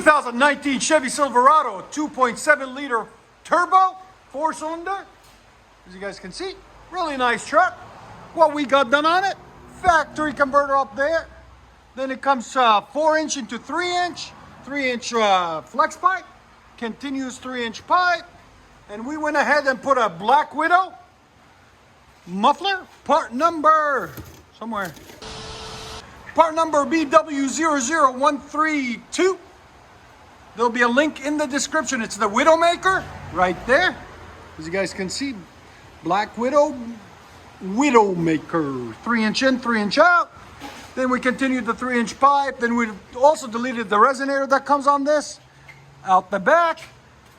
2019 Chevy Silverado 2.7 liter turbo, 4-cylinder. As you guys can see, really nice truck. What we got done on it, factory converter up there. Then it comes 4-inch into 3-inch, 3-inch flex pipe, continuous 3-inch pipe. And we went ahead and put a Black Widow muffler, part number, somewhere. Part number BW00132. There'll be a link in the description. It's the Widowmaker right there. As you guys can see, Black Widow Widowmaker. 3-inch in, 3-inch out. Then we continued the 3-inch pipe. Then we also deleted the resonator that comes on this. Out the back.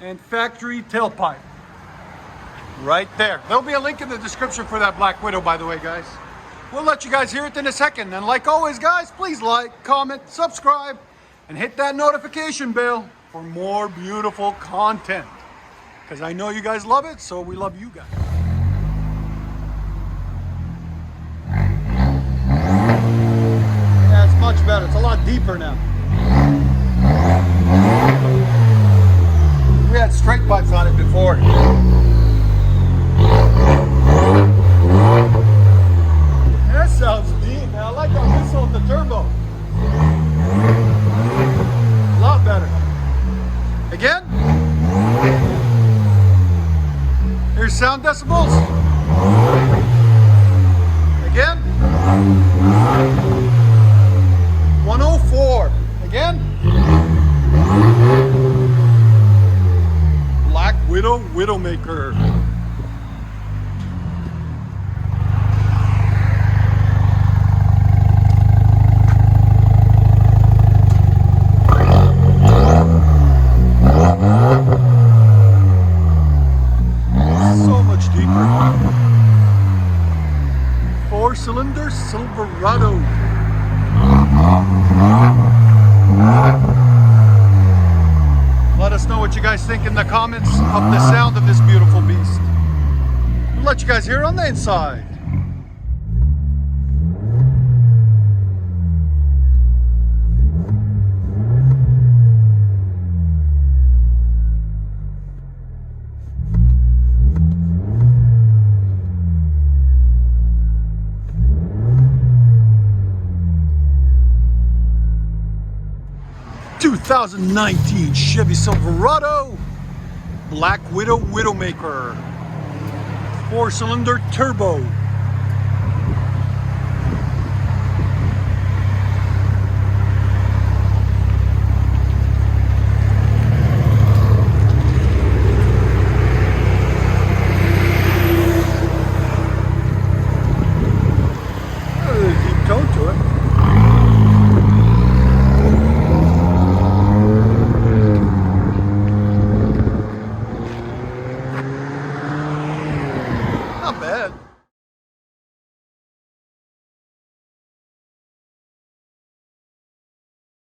And factory tailpipe. Right there. There'll be a link in the description for that Black Widow, by the way, guys. We'll let you guys hear it in a second. And like always, guys, please like, comment, subscribe, and hit that notification bell for more beautiful content. Because I know you guys love it, so we love you guys. Yeah, it's much better. It's a lot deeper now. We had straight pipes on it before. That sounds deep, man. I like that whistle with the turbo. A lot better. Again. Here's sound decibels. Again. 104. Again. Black Widow Widowmaker. So much deeper. 4-cylinder Silverado. Let us know what you guys think in the comments of the sound of this beautiful beast. We'll let you guys hear it on the inside. '19 Chevy Silverado Black Widow Widowmaker 4-cylinder turbo. There's a deep tone to it. Not bad.